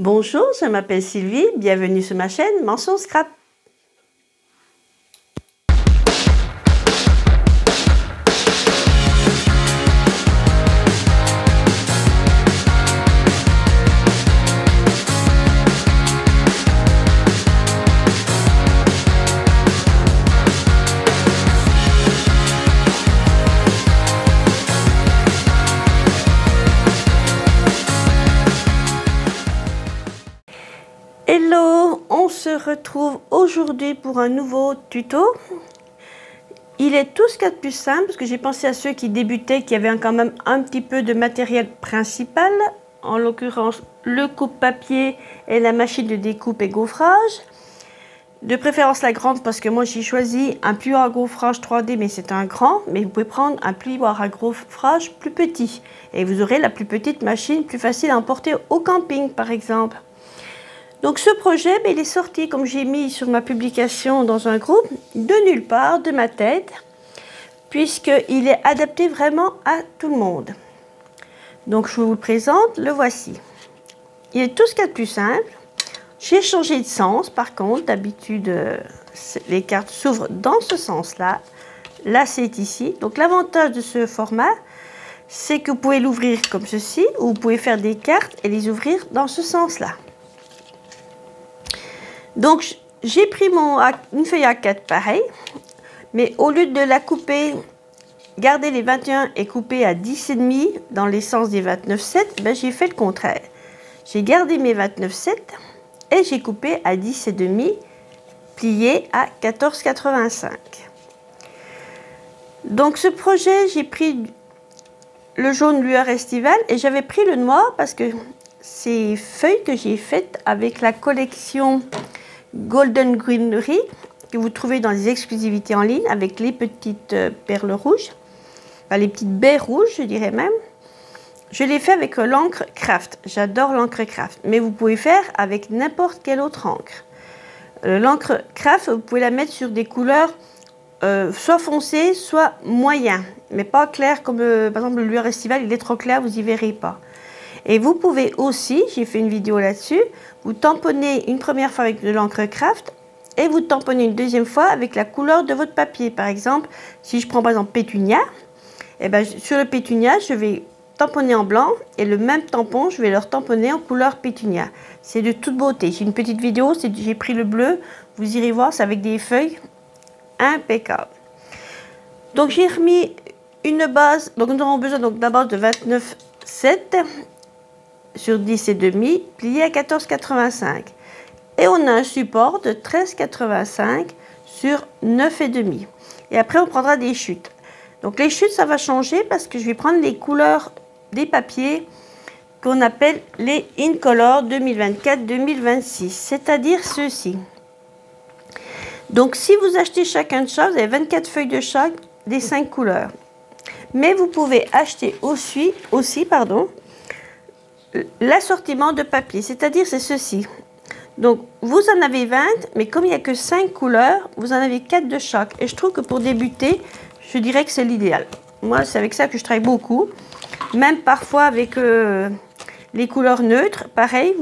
Bonjour, je m'appelle Sylvie, bienvenue sur ma chaîne Mention Scrap. Hello, on se retrouve aujourd'hui pour un nouveau tuto. Il est tout ce qu'il y a de plus simple parce que j'ai pensé à ceux qui débutaient, qui avaient quand même un petit peu de matériel principal, en l'occurrence le coupe-papier et la machine de découpe et gaufrage. De préférence la grande parce que moi j'ai choisi un plioir à gaufrage 3D, mais c'est un grand, mais vous pouvez prendre un plioir à gaufrage plus petit et vous aurez la plus petite machine, plus facile à emporter au camping par exemple. Donc ce projet, il est sorti, comme j'ai mis sur ma publication dans un groupe, de nulle part, de ma tête, puisqu'il est adapté vraiment à tout le monde. Donc je vous le présente, le voici. Il est tout ce qu'il y a de plus simple. J'ai changé de sens, par contre, d'habitude les cartes s'ouvrent dans ce sens-là. Là c'est ici. Donc l'avantage de ce format, c'est que vous pouvez l'ouvrir comme ceci, ou vous pouvez faire des cartes et les ouvrir dans ce sens-là. Donc j'ai pris une feuille A4 pareil, mais au lieu de la couper, garder les 21 et couper à 10,5 dans les sens des 29,7, j'ai fait le contraire. J'ai gardé mes 29,7 et j'ai coupé à 10,5, plié à 14,85. Donc ce projet, j'ai pris le jaune lueur estivale et j'avais pris le noir parce que ces feuilles que j'ai faites avec la collection Golden Greenery que vous trouvez dans les exclusivités en ligne avec les petites perles rouges, enfin les petites baies rouges je dirais même. Je l'ai fait avec l'encre Craft, j'adore l'encre Craft, mais vous pouvez faire avec n'importe quelle autre encre. L'encre Craft, vous pouvez la mettre sur des couleurs soit foncées, soit moyennes, mais pas claires comme par exemple le lueur estivale, il est trop clair, vous n'y verrez pas. Et vous pouvez aussi, j'ai fait une vidéo là-dessus, vous tamponnez une première fois avec de l'encre Craft et vous tamponnez une deuxième fois avec la couleur de votre papier. Par exemple, si je prends par exemple pétunia, sur le pétunia, je vais tamponner en blanc et le même tampon, je vais le tamponner en couleur pétunia. C'est de toute beauté. J'ai une petite vidéo, j'ai pris le bleu, vous irez voir, c'est avec des feuilles impeccables. Donc j'ai remis une base, donc nous aurons besoin de la base de 29,7 sur 10,5 plié à 14,85 et on a un support de 13,85 sur 9,5 et après on prendra des chutes. Donc les chutes ça va changer parce que je vais prendre les couleurs des papiers qu'on appelle les Incolor 2024-2026, c'est-à-dire ceux-ci. Donc si vous achetez chacun de chaque, vous avez 24 feuilles de chaque des 5 couleurs, mais vous pouvez acheter aussi l'assortiment de papier, c'est-à-dire c'est ceci. Donc vous en avez 20, mais comme il n'y a que 5 couleurs, vous en avez 4 de chaque. Et je trouve que pour débuter, je dirais que c'est l'idéal. Moi, c'est avec ça que je travaille beaucoup. Même parfois avec les couleurs neutres, pareil.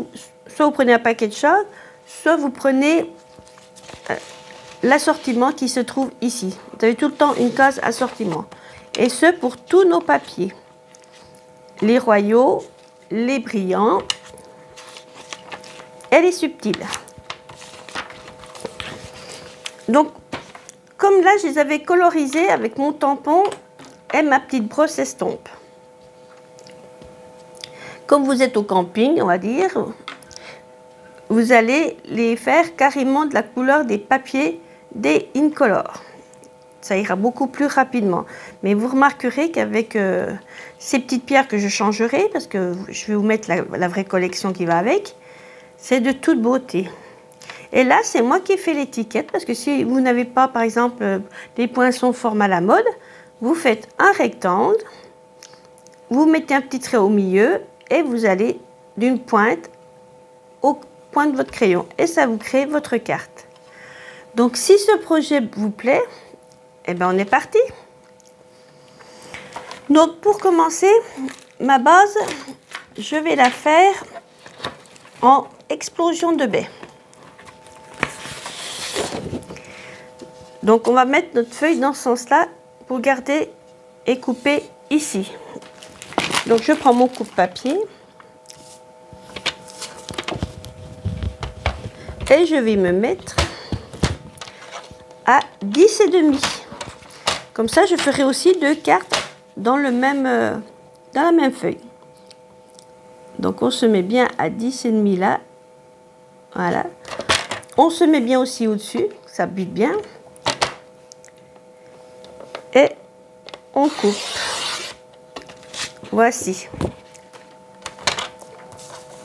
Soit vous prenez un paquet de chaque, soit vous prenez l'assortiment qui se trouve ici. Vous avez tout le temps une case assortiment. Et ce, pour tous nos papiers. Les royaux, les brillants et les subtils. Donc comme là je les avais colorisés avec mon tampon et ma petite brosse estompe. Comme vous êtes au camping, on va dire, vous allez les faire carrément de la couleur des papiers des Incolor. Ça ira beaucoup plus rapidement. Mais vous remarquerez qu'avec ces petites pierres que je changerai, parce que je vais vous mettre la vraie collection qui va avec, c'est de toute beauté. Et là, c'est moi qui ai fait l'étiquette, parce que si vous n'avez pas, par exemple, les poinçons format la mode, vous faites un rectangle, vous mettez un petit trait au milieu, et vous allez d'une pointe au point de votre crayon. Et ça vous crée votre carte. Donc, si ce projet vous plaît, eh bien, on est parti. Donc, pour commencer, ma base, je vais la faire en explosion de baie. Donc on va mettre notre feuille dans ce sens-là pour garder et couper ici. Donc je prends mon coupe-papier et je vais me mettre à 10,5. Comme ça je ferai aussi 2 cartes dans la même feuille. Donc on se met bien à 10,5 là. Voilà. On se met bien aussi au-dessus, ça bute bien. Et on coupe. Voici.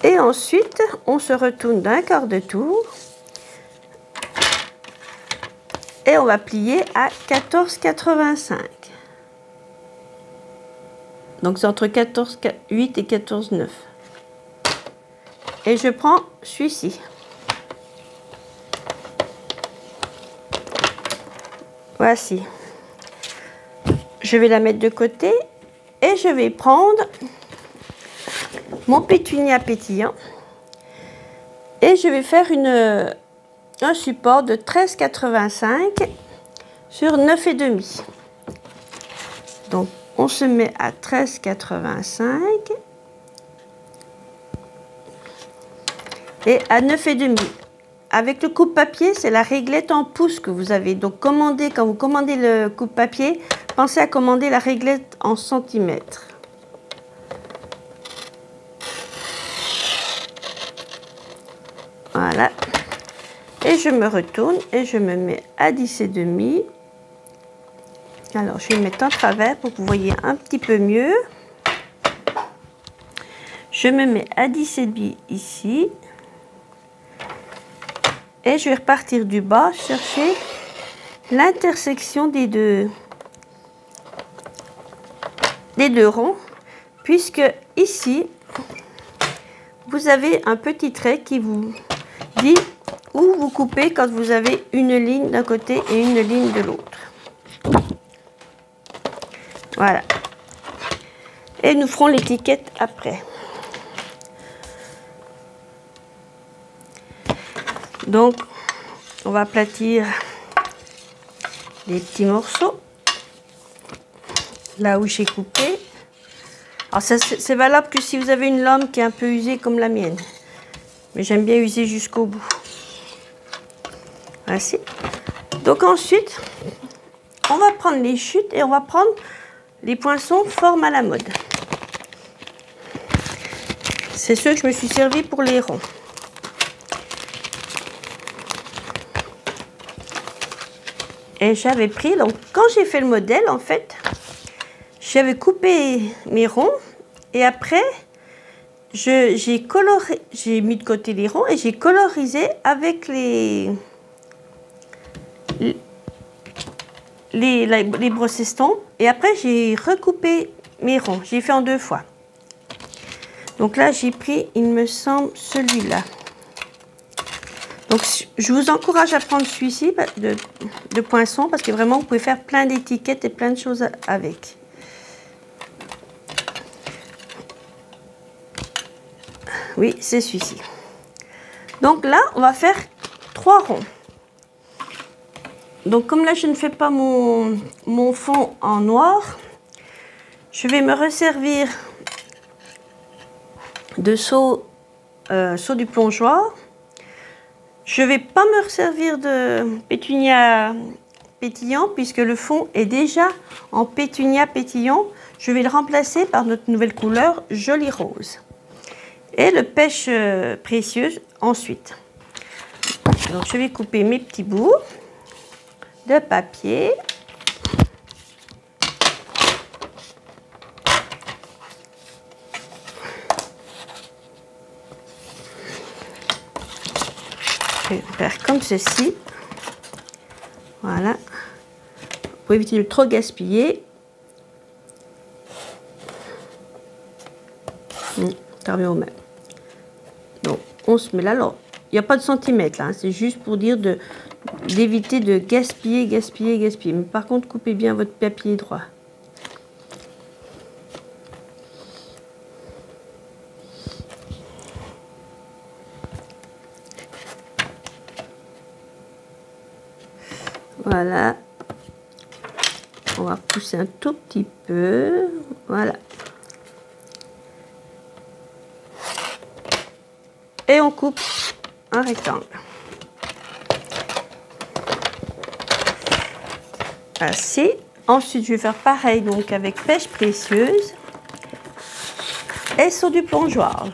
Et ensuite, on se retourne d'un quart de tour. Et on va plier à 14,85. Donc c'est entre 14,8 et 14,9. Et je prends celui-ci. Voici. Je vais la mettre de côté et je vais prendre mon pétunia pétillant et je vais faire un support de 13,85 sur 9,5. Donc on se met à 13,85 et à 9,5. Avec le coupe-papier, c'est la réglette en pouces que vous avez. Donc quand vous commandez le coupe-papier, pensez à commander la réglette en centimètres. Voilà. Et je me retourne et je me mets à 10,5. Alors je vais mettre en travers pour que vous voyez un petit peu mieux. Je me mets à 10,5 ici. Et je vais repartir du bas, chercher l'intersection des deux ronds, puisque ici, vous avez un petit trait qui vous dit où vous coupez quand vous avez une ligne d'un côté et une ligne de l'autre. Voilà. Et nous ferons l'étiquette après. Donc, on va aplatir les petits morceaux là où j'ai coupé. Alors ça c'est valable que si vous avez une lame qui est un peu usée comme la mienne, mais j'aime bien user jusqu'au bout. Voici. Donc ensuite on va prendre les chutes et on va prendre les poinçons forme à la mode. C'est ceux que je me suis servi pour les ronds. Et j'avais pris, donc quand j'ai fait le modèle, en fait, j'avais coupé mes ronds et après, j'ai mis de côté les ronds et j'ai colorisé avec les brosses estampes. Et après, j'ai recoupé mes ronds. J'ai fait en 2 fois. Donc là, j'ai pris, il me semble, celui-là. Donc, je vous encourage à prendre celui-ci de poinçon parce que vraiment, vous pouvez faire plein d'étiquettes et plein de choses avec. Oui, c'est celui-ci. Donc là, on va faire 3 ronds. Donc, comme là, je ne fais pas mon fond en noir, je vais me resservir de seau du plongeoir. Je ne vais pas me resservir de pétunia pétillant puisque le fond est déjà en pétunia pétillant. Je vais le remplacer par notre nouvelle couleur Joli Rose. Et le pêche précieuse ensuite. Donc je vais couper mes petits bouts de papier. Je vais faire comme ceci. Voilà. Pour éviter de trop gaspiller. Ça revient au même. Donc, on se met là. Alors, il n'y a pas de centimètres là. Hein, c'est juste pour dire d'éviter de gaspiller. Mais par contre, coupez bien votre papier droit. Voilà. On va pousser un tout petit peu. Voilà. Et on coupe un rectangle. Ainsi. Ensuite, je vais faire pareil donc avec pêche précieuse et sur du plongeoir.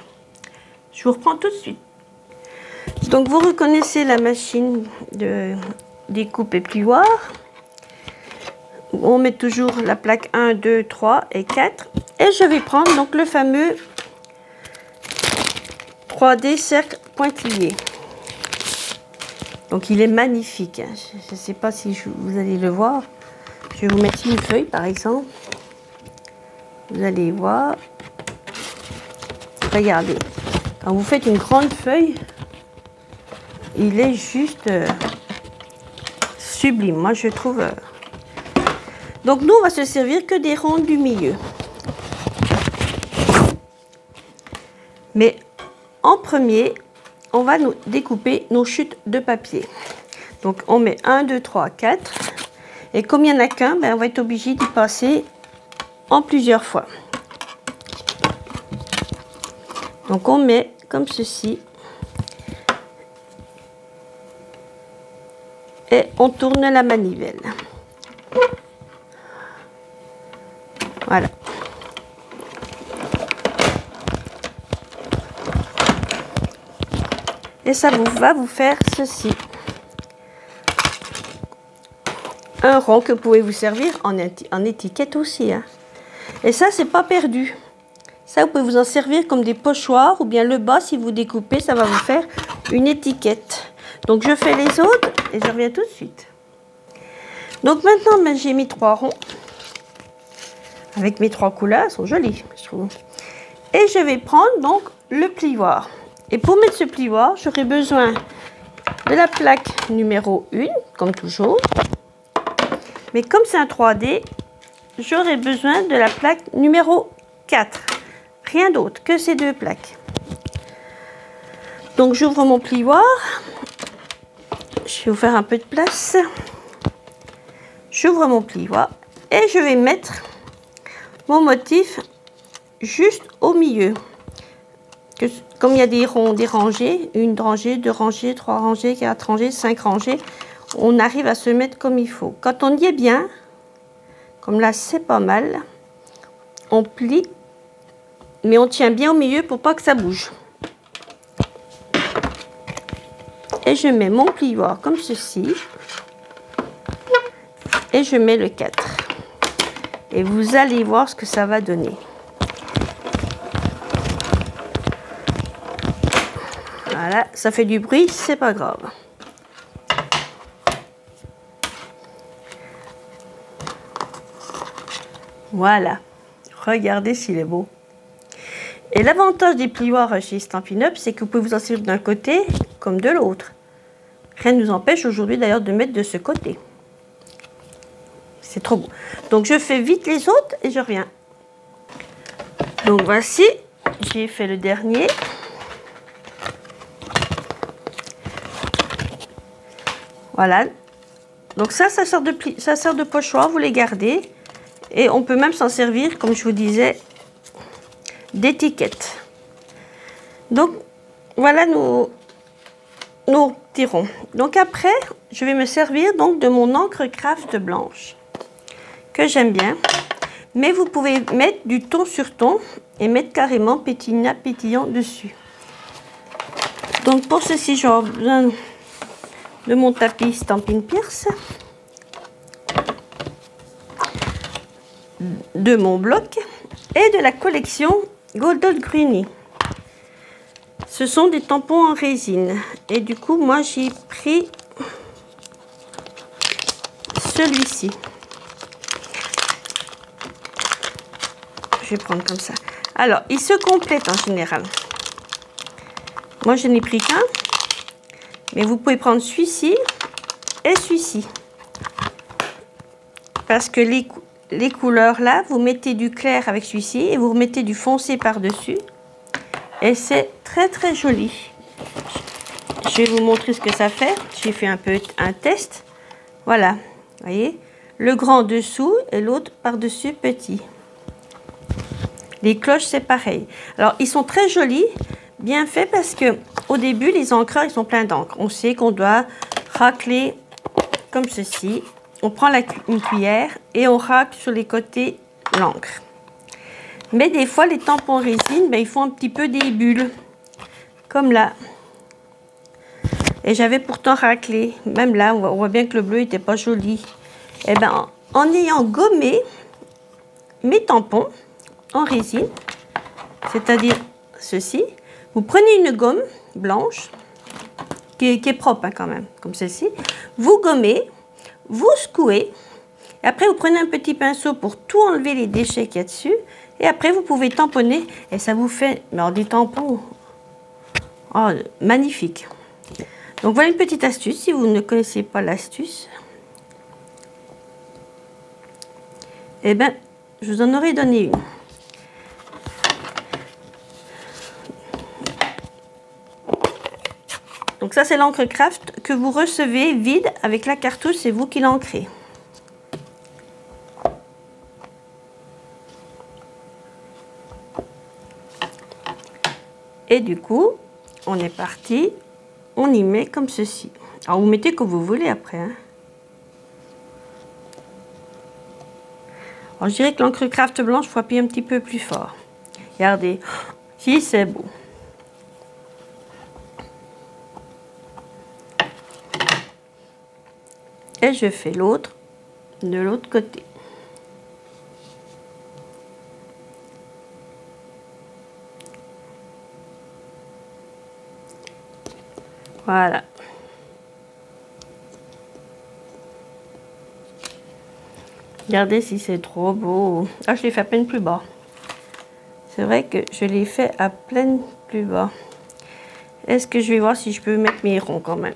Je vous reprends tout de suite. Donc, vous reconnaissez la machine de découpe et plioir. On met toujours la plaque 1, 2, 3 et 4. Et je vais prendre donc le fameux 3D cercle pointillé. Donc, il est magnifique. Hein. Je ne sais pas si vous allez le voir. Je vais vous mettre une feuille, par exemple. Vous allez voir. Regardez. Quand vous faites une grande feuille, il est juste sublime. Moi, je trouve... Donc, nous, on va se servir que des ronds du milieu. Mais en premier, on va nous découper nos chutes de papier. Donc, on met 1, 2, 3, 4. Et comme il n'y en a qu'un, ben, on va être obligé d'y passer en plusieurs fois. Donc on met comme ceci. Et on tourne la manivelle. Voilà. Et ça va vous faire ceci. Un rond que vous pouvez vous servir en étiquette aussi. Hein. Et ça, c'est pas perdu. Ça, vous pouvez vous en servir comme des pochoirs ou bien le bas, si vous découpez, ça va vous faire une étiquette. Donc, je fais les autres et je reviens tout de suite. Donc, maintenant, ben, j'ai mis 3 ronds. Avec mes 3 couleurs, elles sont jolies, je trouve. Et je vais prendre donc le plioir. Et pour mettre ce plioir, j'aurai besoin de la plaque numéro 1, comme toujours. Mais comme c'est un 3D, j'aurai besoin de la plaque numéro 4. Rien d'autre que ces 2 plaques. Donc j'ouvre mon plioir. Je vais vous faire un peu de place. J'ouvre mon plioir et je vais mettre mon motif juste au milieu. Comme il y a des ronds, des rangées, 1 rangée, 2 rangées, 3 rangées, 4 rangées, 5 rangées, on arrive à se mettre comme il faut. Quand on y est bien, comme là c'est pas mal, on plie, mais on tient bien au milieu pour pas que ça bouge. Et je mets mon plioir comme ceci, et je mets le 4. Et vous allez voir ce que ça va donner. Voilà, ça fait du bruit, c'est pas grave. Voilà, regardez s'il est beau. Et l'avantage des plioirs chez Stampin' Up, c'est que vous pouvez vous en servir d'un côté comme de l'autre. Rien ne nous empêche aujourd'hui d'ailleurs de mettre de ce côté. C'est trop beau. Donc je fais vite les autres et je reviens. Donc voici, j'ai fait le dernier. Voilà. Donc ça sert de pochoir, vous les gardez. Et on peut même s'en servir, comme je vous disais, d'étiquette. Donc, voilà nos petits ronds. Donc après, je vais me servir donc de mon encre craft blanche, que j'aime bien. Mais vous pouvez mettre du ton sur ton et mettre carrément pétillant dessus. Donc pour ceci, j'aurai besoin de mon tapis Stampin' Pierce, de mon bloc et de la collection Golden Greenie. Ce sont des tampons en résine et du coup moi j'ai pris celui-ci. Je vais prendre comme ça. Alors il se complète en général. Moi je n'ai pris qu'un, mais vous pouvez prendre celui-ci et celui-ci parce que les couleurs là, vous mettez du clair avec celui-ci et vous remettez du foncé par-dessus. Et c'est très très joli. Je vais vous montrer ce que ça fait. J'ai fait un peu un test. Voilà, vous voyez, le grand dessous et l'autre par-dessus petit. Les cloches, c'est pareil. Alors, ils sont très jolis, bien faits parce que au début, les encreurs, ils sont pleins d'encre. On sait qu'on doit racler comme ceci. On prend une cuillère et on racle sur les côtés l'encre. Mais des fois, les tampons résine, ben, ils font un petit peu des bulles, comme là. Et j'avais pourtant raclé. Même là, on voit bien que le bleu n'était pas joli. Et ben, en ayant gommé mes tampons en résine, c'est-à-dire ceci, vous prenez une gomme blanche, qui est propre hein, quand même, comme celle-ci, vous gommez, vous secouez, et après vous prenez un petit pinceau pour tout enlever les déchets qu'il y a dessus, et après vous pouvez tamponner, et ça vous fait alors, des tampons magnifiques. Donc voilà une petite astuce, si vous ne connaissez pas l'astuce, eh bien, je vous en aurais donné une. Donc ça, c'est l'encre craft que vous recevez vide avec la cartouche, c'est vous qui l'ancrez. Et du coup, on est parti, on y met comme ceci. Alors vous mettez comme vous voulez après. Hein. Alors je dirais que l'encre craft blanche, il faut appuyer un petit peu plus fort. Regardez, si c'est beau. Et je fais l'autre de l'autre côté. Voilà. Regardez si c'est trop beau. Ah, je l'ai fait à peine plus bas. C'est vrai que je l'ai fait à peine plus bas. Est-ce que je vais voir si je peux mettre mes ronds quand même?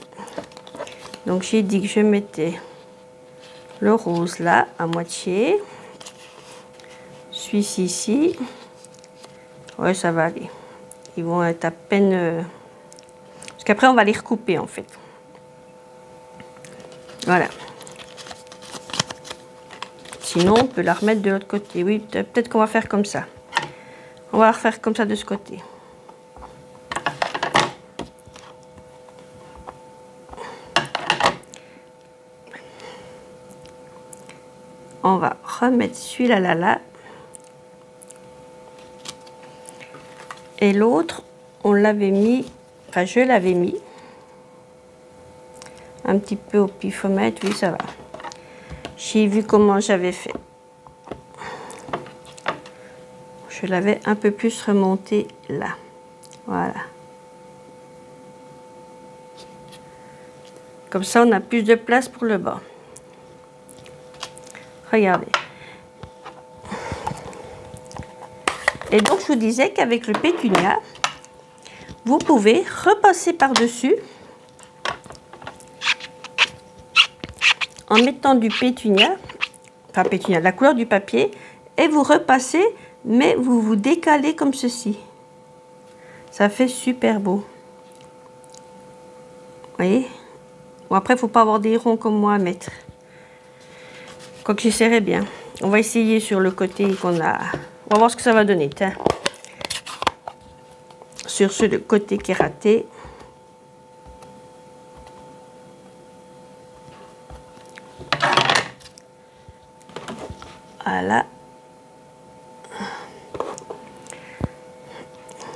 Donc j'ai dit que je mettais le rose là à moitié. Celui-ci ici. Ouais, ça va aller. Ils vont être à peine... Parce qu'après on va les recouper en fait. Voilà. Sinon on peut la remettre de l'autre côté. Oui, peut-être qu'on va faire comme ça. On va la refaire comme ça de ce côté. On va remettre celui-là là. Et l'autre, on l'avait mis, enfin je l'avais mis un petit peu au pifomètre, oui ça va. J'ai vu comment j'avais fait. Je l'avais un peu plus remonté là. Voilà. Comme ça, on a plus de place pour le bas. Regardez. Et donc, je vous disais qu'avec le pétunia, vous pouvez repasser par-dessus en mettant du pétunia, enfin pétunia, la couleur du papier, et vous repassez, mais vous vous décalez comme ceci. Ça fait super beau. Vous voyez? Bon, après, il ne faut pas avoir des ronds comme moi à mettre. Quoique j'essaierai bien. On va essayer sur le côté qu'on a. On va voir ce que ça va donner. Tiens. Sur ce côté qui est raté. Voilà.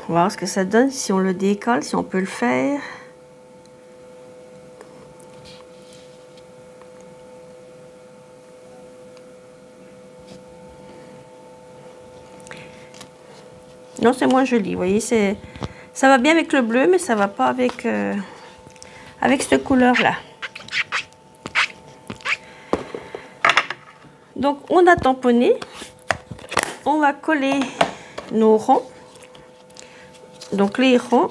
On va voir ce que ça donne si on le décolle, si on peut le faire. Non, c'est moins joli, vous voyez, ça va bien avec le bleu, mais ça va pas avec, avec cette couleur-là. Donc, on a tamponné, on va coller nos ronds. Donc, les ronds,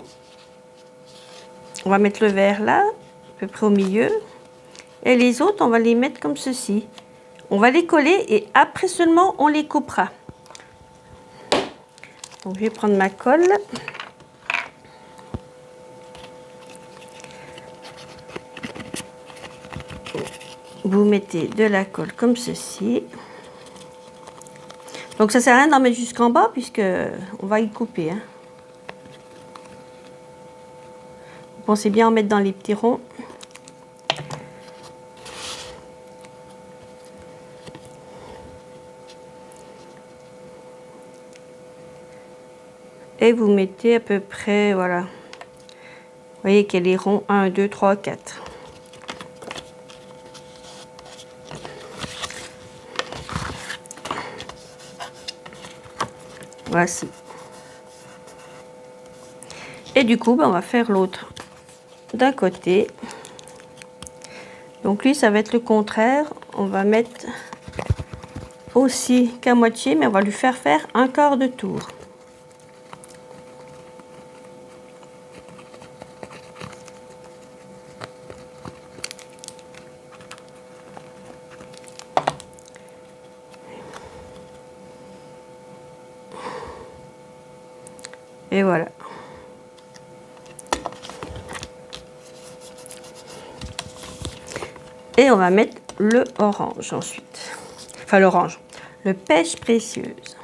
on va mettre le vert là, à peu près au milieu. Et les autres, on va les mettre comme ceci. On va les coller et après seulement, on les coupera. Donc, je vais prendre ma colle. vous mettez de la colle comme ceci. Donc ça sert à rien d'en mettre jusqu'en bas puisque on va y couper. Hein. Vous pensez bien en mettre dans les petits ronds. Et vous mettez à peu près, voilà. Vous voyez qu'il y a les ronds 1, 2, 3, 4. Voici. Et du coup, on va faire l'autre d'un côté. Donc lui, ça va être le contraire. On va mettre aussi qu'à moitié, mais on va lui faire un quart de tour. Et voilà. Et on va mettre le orange ensuite. Enfin l'orange. Le pêche précieuse.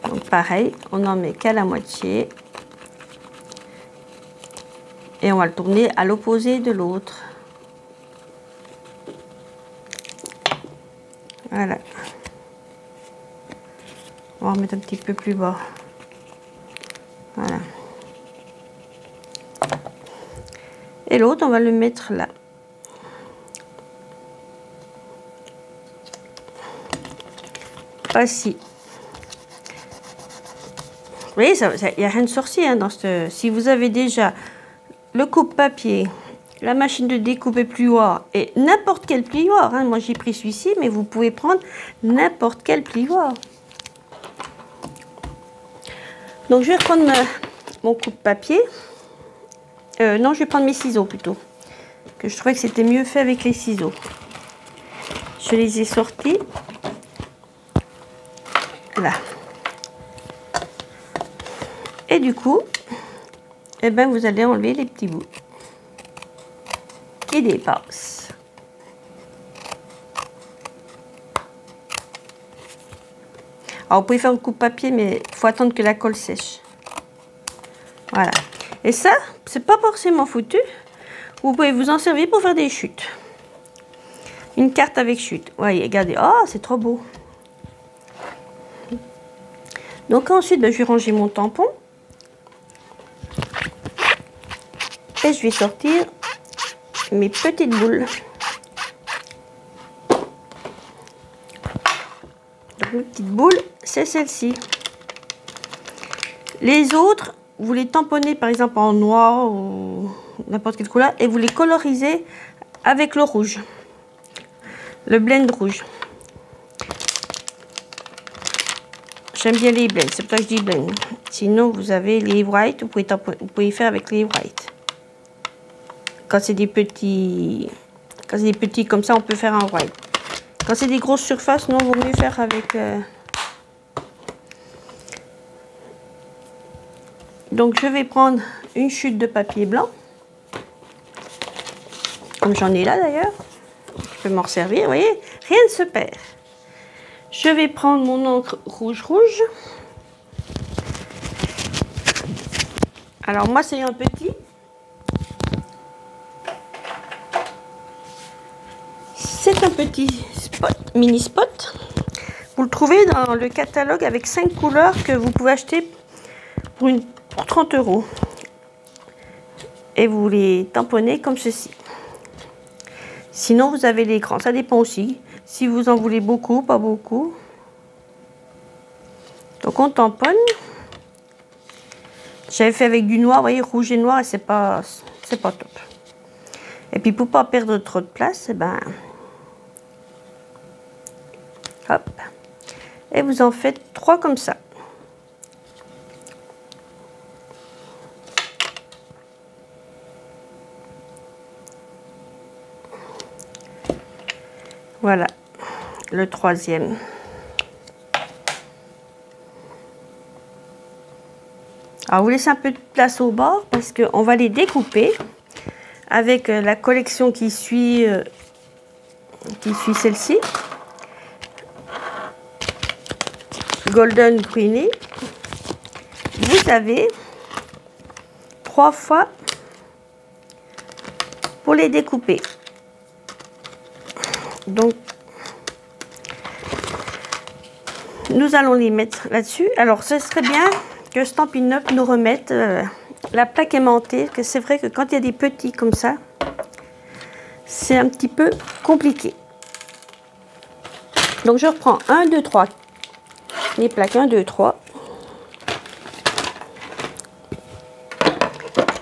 Donc pareil, on n'en met qu'à la moitié. Et on va le tourner à l'opposé de l'autre. Voilà. On va remettre un petit peu plus bas. Voilà. Et l'autre, on va le mettre là. Voici. Vous voyez, il n'y a rien de sorcier hein, dans ce... Si vous avez déjà le coupe-papier, la machine de découpe et plioir, et n'importe quel plioir, hein, moi j'ai pris celui-ci, mais vous pouvez prendre n'importe quel plioir. Donc je vais reprendre mon coupe-papier. Non, je vais prendre mes ciseaux plutôt. Que je trouvais que c'était mieux fait avec les ciseaux. Je les ai sortis. Là. Et du coup, eh ben, vous allez enlever les petits bouts qui dépassent. Alors, vous pouvez faire un coupe-papier, mais il faut attendre que la colle sèche. Voilà. Et ça, c'est pas forcément foutu. Vous pouvez vous en servir pour faire des chutes. Une carte avec chute. Vous voyez, regardez. Oh, c'est trop beau. Donc ensuite, ben, je vais ranger mon tampon. Et je vais sortir mes petites boules. Donc mes petites boules, c'est celle-ci. Les autres, vous les tamponnez par exemple en noir ou n'importe quelle couleur et vous les colorisez avec le rouge. Le blend rouge. J'aime bien les blends, c'est pour ça que je dis blend. Sinon, vous avez les white, vous pouvez faire avec les white. Quand c'est des petits comme ça, on peut faire un white. Quand c'est des grosses surfaces, non, vaut mieux faire avec... Donc, je vais prendre une chute de papier blanc. Comme j'en ai là, d'ailleurs. Je peux m'en servir, vous voyez. Rien ne se perd. Je vais prendre mon encre rouge. Alors, moi, c'est un petit. C'est un petit spot, mini spot. Vous le trouvez dans le catalogue avec 5 couleurs que vous pouvez acheter pour 30 €. Et vous les tamponnez comme ceci. Sinon, vous avez les grands. Ça dépend aussi. Si vous en voulez beaucoup, pas beaucoup. Donc, on tamponne. J'avais fait avec du noir, vous voyez, rouge et noir, et c'est pas top. Et puis, pour pas perdre trop de place, eh ben... Hop. Et vous en faites 3 comme ça. Voilà, le troisième. Alors, vous laissez un peu de place au bord parce qu'on va les découper avec la collection qui suit celle-ci. Golden Greenie. Vous avez 3 fois pour les découper. Donc, nous allons les mettre là-dessus. Alors, ce serait bien que Stampin' Up nous remette la plaque aimantée, parce que c'est vrai que quand il y a des petits comme ça, c'est un petit peu compliqué. Donc, je reprends 1, 2, 3. Les plaques 1, 2, 3.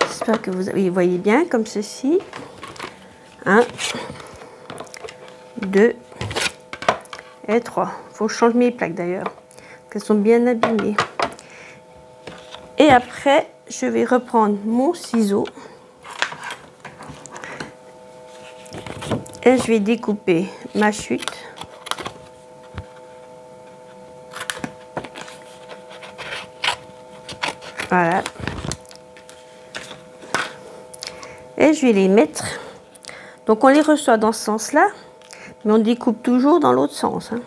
J'espère que vous voyez bien, comme ceci. 1, 2 et 3. Il faut changer mes plaques d'ailleurs, qu'elles sont bien abîmées. Et après, je vais reprendre mon ciseau et je vais découper ma chute. Voilà. Et je vais les mettre. Donc on les reçoit dans ce sens-là, mais on découpe toujours dans l'autre sens. Hein.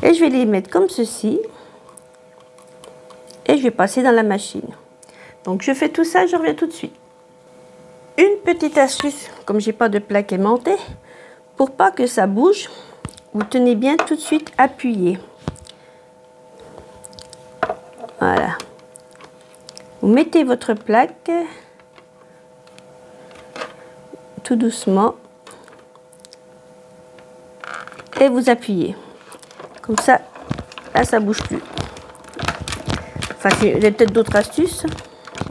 Et je vais les mettre comme ceci. Et je vais passer dans la machine. Donc je fais tout ça, je reviens tout de suite. Une petite astuce, comme j'ai pas de plaque aimantée, pour pas que ça bouge, vous tenez bien tout de suite appuyé. Voilà. Vous mettez votre plaque tout doucement et vous appuyez. Comme ça, là ça bouge plus. Enfin, il y a peut-être d'autres astuces.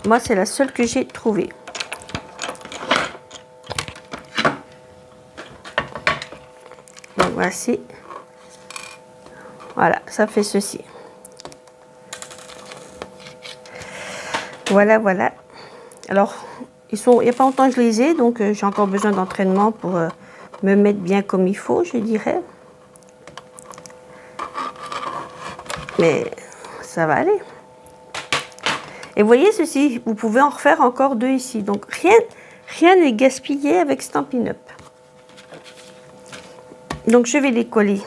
Moi, c'est la seule que j'ai trouvée. Donc, voici. Voilà, ça fait ceci. Voilà, voilà. Alors, il n'y a pas longtemps que je les ai, donc j'ai encore besoin d'entraînement pour me mettre bien comme il faut, je dirais. Mais ça va aller. Et vous voyez ceci, vous pouvez en refaire encore 2 ici. Donc rien n'est gaspillé avec Stampin' Up. Donc je vais les coller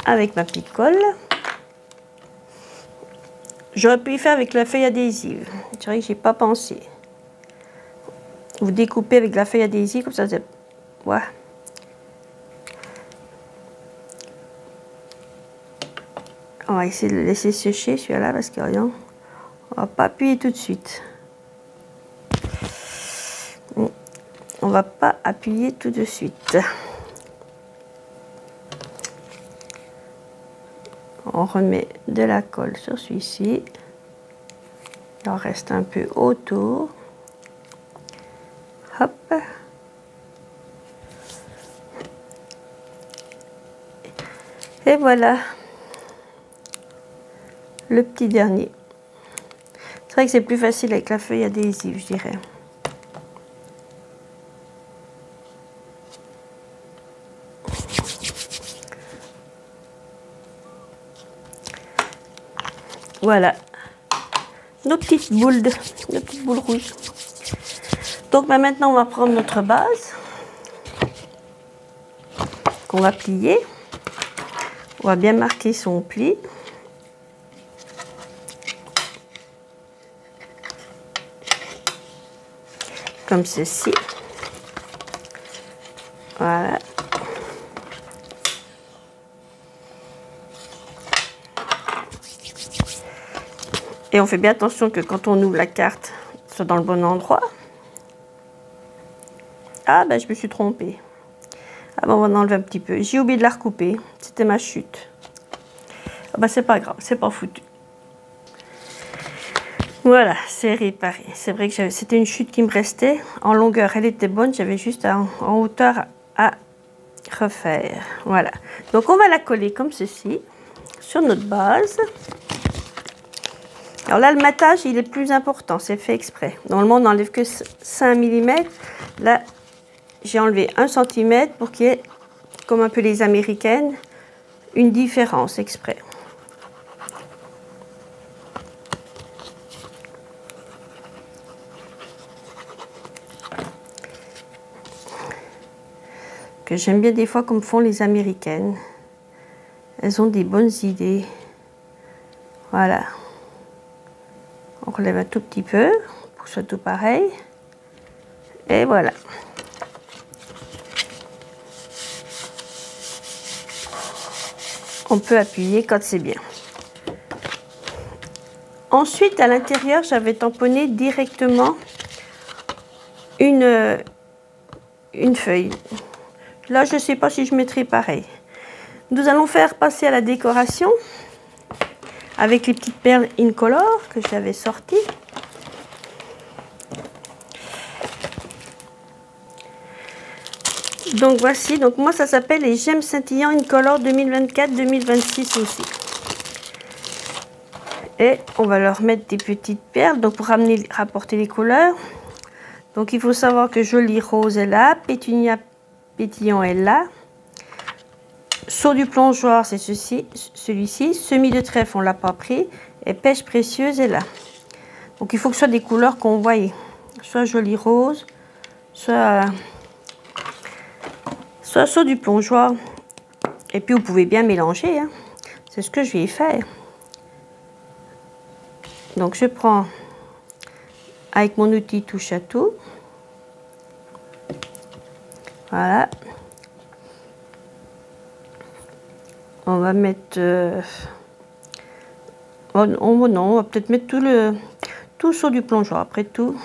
avec ma petite colle. J'aurais pu y faire avec la feuille adhésive. C'est vrai que j'ai pas pensé. Vous découpez avec la feuille adhésive comme ça. Ouais. On va essayer de le laisser sécher celui-là parce que rien. On va pas appuyer tout de suite. On va pas appuyer tout de suite. On remet de la colle sur celui-ci. Il en reste un peu autour. Hop. Et voilà le petit dernier. C'est vrai que c'est plus facile avec la feuille adhésive, je dirais. Voilà nos petites boules rouges. Donc maintenant on va prendre notre base qu'on va plier. On va bien marquer son pli. Comme ceci. Voilà. Et on fait bien attention que quand on ouvre la carte, ce soit dans le bon endroit. Ah ben je me suis trompée. Ah ben on va en enlever un petit peu. J'ai oublié de la recouper. C'était ma chute. Ah ben c'est pas grave, c'est pas foutu. Voilà, c'est réparé. C'est vrai que c'était une chute qui me restait. En longueur, elle était bonne. J'avais juste en hauteur à refaire. Voilà. Donc on va la coller comme ceci sur notre base. Alors là, le matage, il est plus important, c'est fait exprès. Normalement, on n'enlève que 5 mm. Là, j'ai enlevé 1 cm pour qu'il y ait, comme un peu les américaines, une différence exprès. que j'aime bien des fois comme font les Américaines. Elles ont des bonnes idées. Voilà. On relève un tout petit peu pour que ce soit tout pareil. Et voilà. On peut appuyer quand c'est bien. Ensuite, à l'intérieur, j'avais tamponné directement une feuille. Là, je ne sais pas si je mettrai pareil. Nous allons faire passer à la décoration avec les petites perles Incolor que j'avais sorties. Donc voici, donc moi ça s'appelle les gemmes scintillants Incolor 2024-2026 aussi. Et on va leur mettre des petites perles donc pour rapporter les couleurs. Donc il faut savoir que Joli Rose est là, Pétunia Pétillant est là. Saut du plongeoir, c'est celui-ci. Semis de trèfle, on ne l'a pas pris. Et Pêche précieuse est là. Donc il faut que ce soit des couleurs qu'on voit. Soit Joli Rose, soit Saut du plongeoir. Et puis vous pouvez bien mélanger. Hein. C'est ce que je vais faire. Donc je prends avec mon outil touche à tout. Voilà. On va mettre... Oh non, on va peut-être mettre tout Saut du plongeoir, après tout.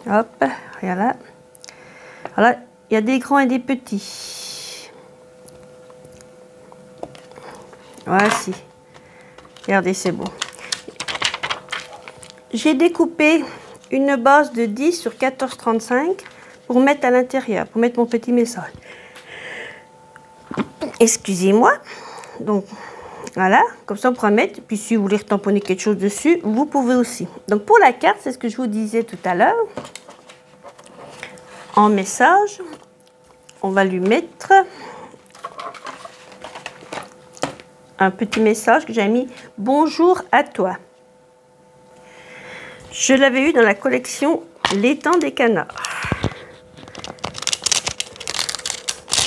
Hop, regarde là. Voilà, il y a des grands et des petits. Voici. Regardez, c'est beau. J'ai découpé une base de 10 sur 14,35 pour mettre à l'intérieur, pour mettre mon petit message. Excusez-moi. Donc, voilà, comme ça on pourra mettre. Puis si vous voulez retamponner quelque chose dessus, vous pouvez aussi. Donc pour la carte, c'est ce que je vous disais tout à l'heure. En message, on va lui mettre un petit message que j'ai mis « Bonjour à toi ». Je l'avais eu dans la collection L'étang des canards.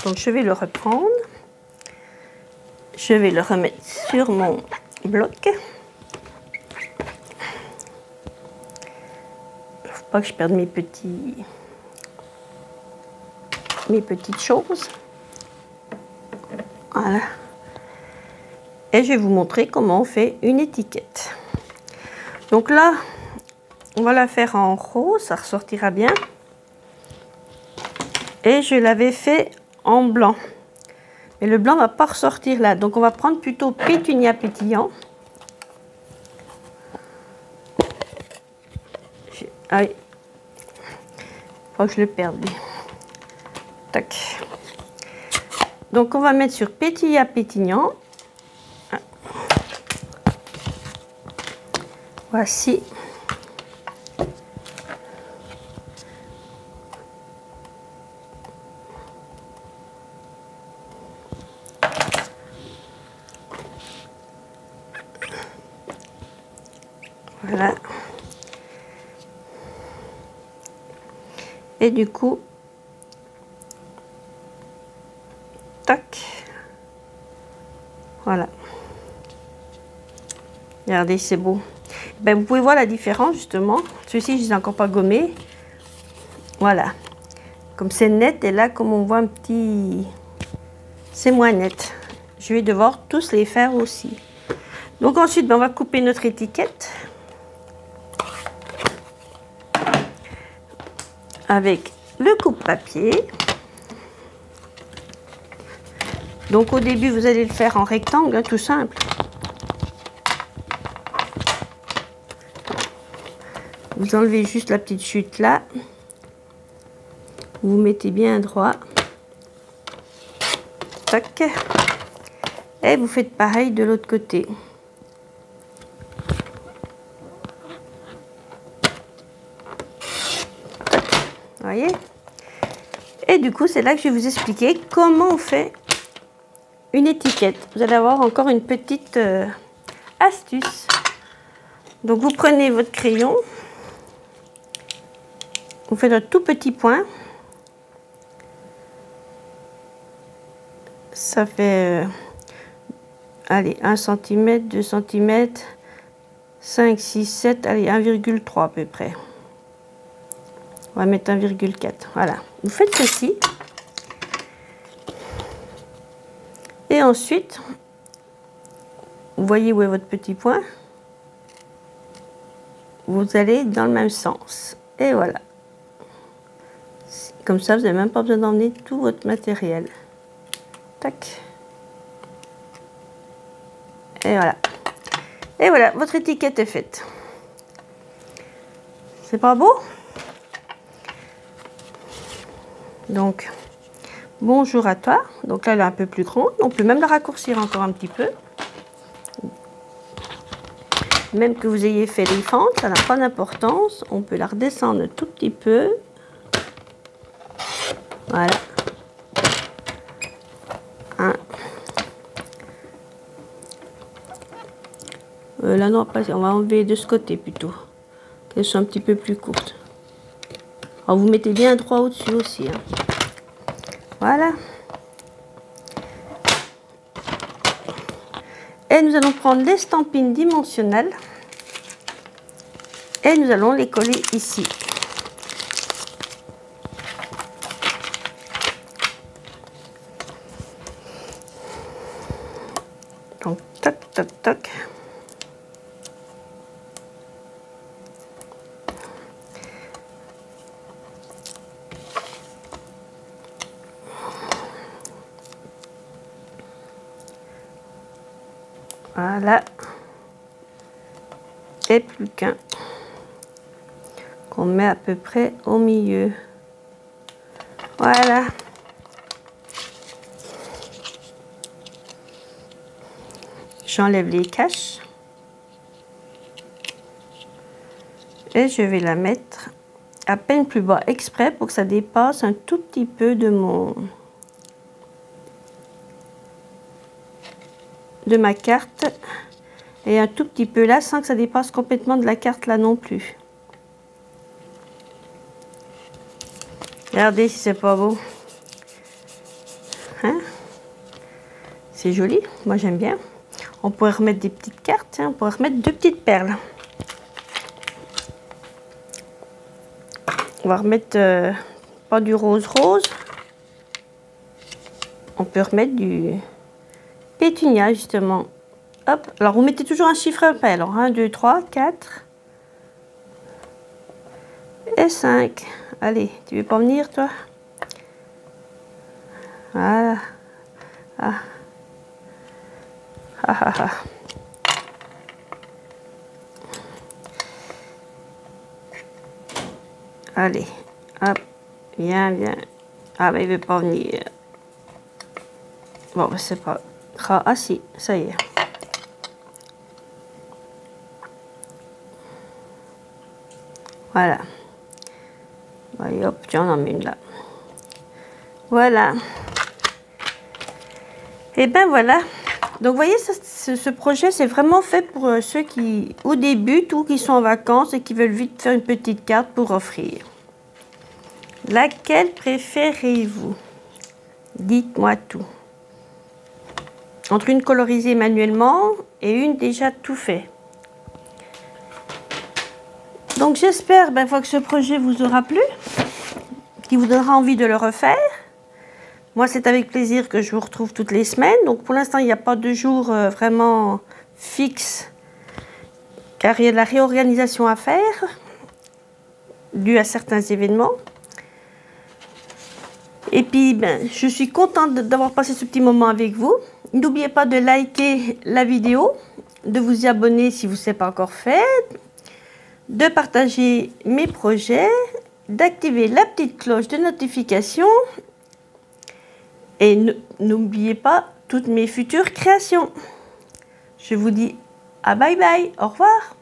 Donc je vais le reprendre. Je vais le remettre sur mon bloc. Il ne faut pas que je perde mes petites choses. Voilà. Et je vais vous montrer comment on fait une étiquette. Donc là, on va la faire en rose, ça ressortira bien. Et je l'avais fait en blanc. Mais le blanc ne va pas ressortir là. Donc on va prendre plutôt Pétunia Pétillant. Ah oui. Faut que je le perde. Tac. Donc on va mettre sur Pétunia Pétillant. Voici. Voilà. Et du coup, tac. Voilà. Regardez, c'est beau. Ben, vous pouvez voir la différence justement. Ceux-ci, je ne les ai encore pas gommés. Voilà. Comme c'est net, et là, comme on voit un petit... C'est moins net. Je vais devoir tous les faire aussi. Donc ensuite, ben, on va couper notre étiquette. Avec le coupe-papier. Donc au début, vous allez le faire en rectangle, hein, tout simple. Vous enlevez juste la petite chute là. Vous mettez bien droit. Tac. Et vous faites pareil de l'autre côté. Vous voyez? Et du coup, c'est là que je vais vous expliquer comment on fait une étiquette. Vous allez avoir encore une petite astuce. Donc, vous prenez votre crayon. Vous faites un tout petit point. Ça fait, allez, 1 cm, 2 cm, 5, 6, 7, allez, 1,3 à peu près. On va mettre 1,4. Voilà. Vous faites ceci. Et ensuite, vous voyez où est votre petit point. Vous allez dans le même sens. Et voilà. Comme ça, vous n'avez même pas besoin d'emmener tout votre matériel. Tac. Et voilà. Et voilà, votre étiquette est faite. C'est pas beau? Donc, bonjour à toi. Donc là, elle est un peu plus grande. On peut même la raccourcir encore un petit peu. Même que vous ayez fait les fentes, ça n'a pas d'importance. On peut la redescendre un tout petit peu. Voilà. Là, non, pas, on va enlever de ce côté plutôt. Qu'elles soient un petit peu plus courtes. Alors, vous mettez bien droit au-dessus aussi. Hein. Voilà. Et nous allons prendre l'estampine dimensionnelle. Et nous allons les coller ici. Donc, toc, toc, toc. Voilà. Et plus qu'un qu'on met à peu près au milieu. Voilà. J'enlève les caches. Et je vais la mettre à peine plus bas exprès pour que ça dépasse un tout petit peu de ma carte. Et un tout petit peu là sans que ça dépasse complètement de la carte là non plus. Regardez si c'est pas beau. Hein? C'est joli, moi j'aime bien. On pourrait remettre des petites cartes, hein? On pourrait remettre 2 petites perles. On va remettre pas du rose rose. On peut remettre du pétunia justement. Hop, alors vous mettez toujours un chiffre impair. Alors 1, 2, 3, 4 et 5. Allez, tu veux pas venir toi? Voilà. Ah. Ah, ah, ah. Allez, hop, viens, viens. Ah, mais il veut pas venir. Bon, c'est pas... Ah, si, ça y est. Voilà. Allez, hop, tu en emmènes là. Voilà. Et ben voilà. Donc, vous voyez, ce projet, c'est vraiment fait pour ceux qui, au début, ou qui sont en vacances et qui veulent vite faire une petite carte pour offrir. Laquelle préférez-vous? Dites-moi tout. Entre une colorisée manuellement et une déjà tout fait. Donc, j'espère que ce projet vous aura plu, qui vous donnera envie de le refaire. Moi, c'est avec plaisir que je vous retrouve toutes les semaines. Donc, pour l'instant, il n'y a pas de jour vraiment fixe, car il y a de la réorganisation à faire, due à certains événements. Et puis, je suis contente d'avoir passé ce petit moment avec vous. N'oubliez pas de liker la vidéo, de vous y abonner si vous ne l'avez pas encore fait, de partager mes projets, d'activer la petite cloche de notification. Et n'oubliez pas toutes mes futures créations. Je vous dis à bye bye, au revoir.